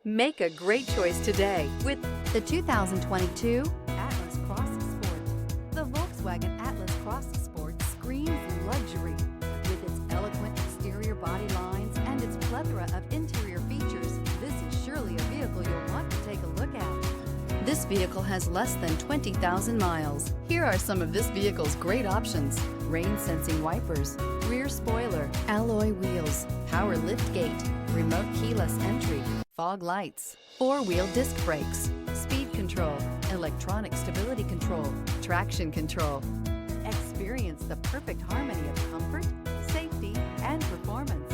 Make a great choice today with the 2022 Atlas Cross Sport. The Volkswagen Atlas Cross Sport screams luxury. With its eloquent exterior body lines and its plethora of interior features, this is surely a vehicle you'll want to take a look at. This vehicle has less than 20,000 miles. Here are some of this vehicle's great options: rain-sensing wipers, rear spoiler, alloy wheels, power liftgate, remote keyless entry, fog lights, four-wheel disc brakes, speed control, electronic stability control, traction control. Experience the perfect harmony of comfort, safety, and performance